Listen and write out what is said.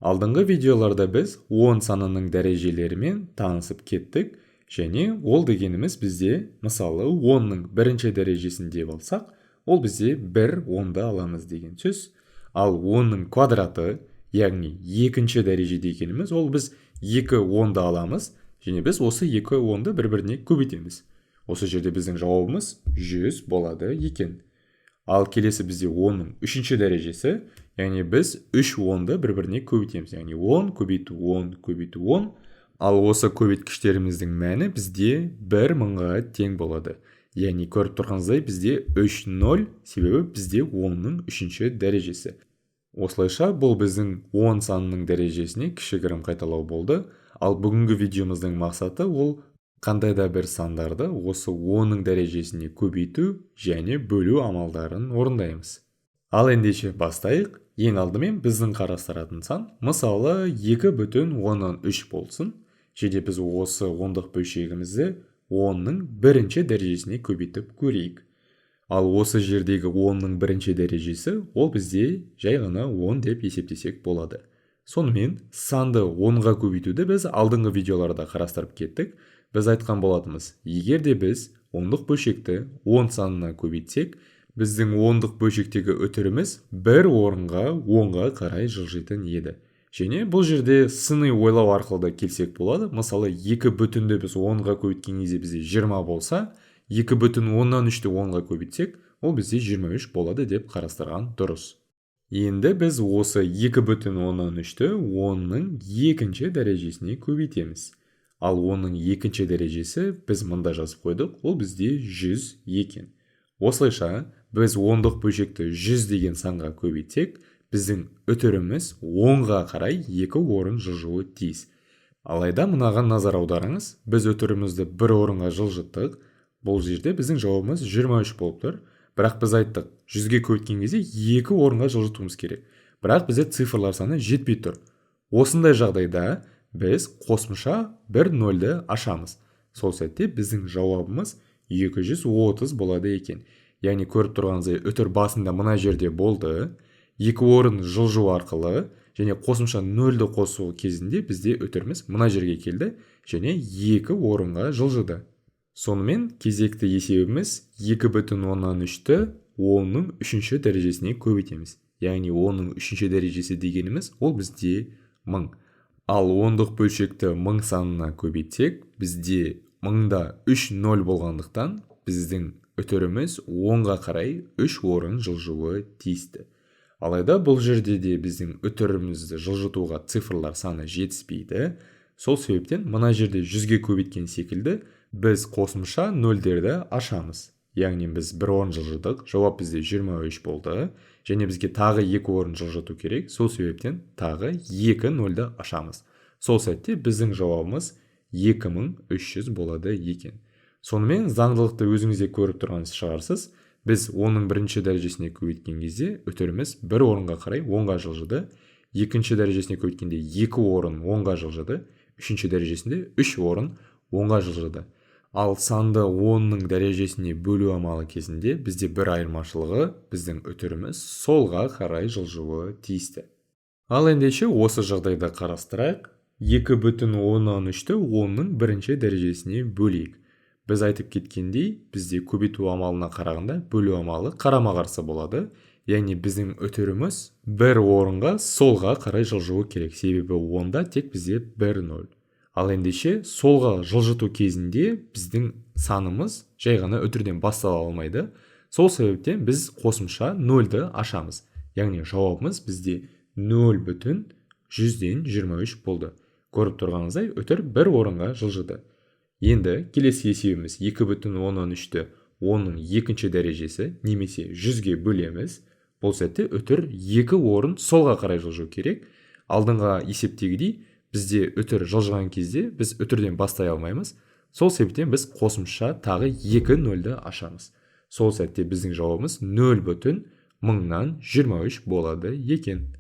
Алдыңғы видеоларда біз 10 санының дәрежелерімен танысып кеттік, және ол дегеніміз бізде, мысалы 10-ның бірінші дәрежесін деп алсақ, ол бізде 1 10-ды аламыз деген сөз. Ал 10-ның квадраты, яғни екінші дәреже дегеніміз, ол біз 2 10-ды аламыз, және біз осы 2 10-ды бір-біріне көбейтеміз. Осы жерде біздің жауабымыз 100 болады екен. Ал келесі бізде 10-ның үшінші дәрежесі, яғни біз 3 10-ды бір-біріне көбейтеміз. Яғни 10 көбейту 10 көбейту 10. Ал осы көбеткіштеріміздің мәні бізде 1000-ға тең болады. Яғни көріп тұрғаныңыздай бізде 3 0, себебі бізде 10-ның үшінші дәрежесі. Осылайша бұл біздің 10 санының дәрежесіне кішігірім қайталау болды. Ал бүгінгі видеомыздың мақсаты ол қандай да бір сандарды осы 10-ның дәрежесіне көбейту және бөлу амалдарын орындаймыз. Ал ендеше бастайық. Ең алдымен біздің қарастыратын сан, мысалы 2,3 болсын, және біз осы ондық бөлшегімізді 10-ның бірінші дәрежесіне көбейтіп көрейік. Ал осы жердегі 10-ның бірінші дәрежесі, ол бізде жай ғана 10 деп есептесек болады. Сонымен санды 10-ға көбейтуді біз алдыңғы видеоларда қарастырып кеттік. Біз айтқан болатынбыз, егер де біз ондық бөлшекті 10 санына көбейтсек, біздің ондық бөлшектегі үтіріміз бір орынға 10-ға қарай жылжитын еді. Және бұл жерде сыни ойлау арқылы да келсек болады. Мысалы 2 бүтінді біз 10-ға көбейткен кезде бізде 20 болса, 2 бүтін 10-3-ті 10-ға көбейтсек, ол бізде 23 болады деп қарастырған дұрыс. Енді біз осы 2 бүтін 10-3-ті 10-ның екінші дәрежесіне көбейтеміз. Ал 10-ның екінші дәрежесі біз мұнда жазып қойдық, ол бізде 100 екен. Осылайша біз ондық бөлшекті 100 деген санға көбейтсек, біздің үтіріміз 10-ға қарай 2 орын жылжуы тиіс. Алайда мынаған назар аударыңыз, біз үтірімізді 1 орынға жылжыттық. Бұл жерде біздің жауабымыз 23 болып тұр. Бірақ біз айттық, 100-ге көбейткен кезде 2 орынға жылжытуымыз керек. Бірақ бізде цифрлар саны жетпей тұр. Осындай жағдайда біз қосымша 1 0-ді ашамыз. Сол сәтте біздің жауабымыз 230 болады екен. Яғни көріп тұрғаныңыздай үтір басында мына жерде болды. 2 орын жылжу арқылы және қосымша 0-ді қосу кезінде бізде үтіріміз мына жерге келді және 2 орынға жылжыды. Сонымен кезекті есебіміз 2,3-ті 10-ның үшінші дәрежесіне көбейтеміз. Яғни 10-ның үшінші дәрежесі дегеніміз ол бізде 1000. Ал ондық бөлшекті 1000 санына көбейтсек, бізде 1000-да 3 0 болғандықтан біздің үтіріміз 10-ға қарай 3 орын жылжуы тиісті. Алайда бұл жерде де біздің үтірімізді жылжытуға цифрлар саны жетіспейді. Сол себептен мына жерде 100-ге көбейткен секілді біз қосымша 0-дерді ашамыз. Яғни біз 1 орын жылжыдық, жауап бізде 23 болды. Және бізге тағы 2 орын жылжыту керек. Сол себептен тағы 2 0-ді ашамыз. Сол сәтте біздің жауабымыз 2300 болады екен. Сонымен заңдылықты өзіңізде көріп тұрған шығарсыз. Біз 10-ның бірінші дәрежесіне көбейткен кезде үтіріміз 1 орынға қарай 10-ға жылжыды. Екінші дәрежесіне көбейткенде 2 орын 10-ға жылжыды. Үшінші дәрежесінде 3 орын 10-ға жылжыды. Ал санды 10-ның дәрежесіне бөлу амалы кезінде бізде бір айырмашылығы, біздің үтіріміз солға қарай жылжуы тиісті. Ал ендеше осы жағдайда қарастырайық. 2,3-ті 10-ның бірінші дәрежесіне бөлейік. Біз айтып кеткендей, бізде көбейту амалына қарағанда бөлу амалы қарама-қарсы болады. Яғни біздің үтіріміз бір орынға солға қарай жылжуы керек. Себебі 10-да тек бізде 1 0. Ал ендеше солға жылжыту кезінде біздің санымыз жай ғана үтірден бастала алмайды. Сол себептен біз қосымша 0-ді ашамыз. Яғни жауабымыз бізде 0,100-ден 23 болды. Көріп тұрғаныңыздай үтір 1 орынға жылжыды. Енді келесі есебіміз 2,3-ті 10-ның екінші дәрежесі немесе 100-ге бөлеміз. Бұл сәтте үтір 2 орын солға қарай жылжу керек. Алдыңға есептегідей бізде үтір жылжыған кезде біз үтірден бастай алмаймыз. Сол себептен біз қосымша тағы 2 0-ді ашамыз. Сол сәтте біздің жауабымыз 0,1000-нан 23 болады екен.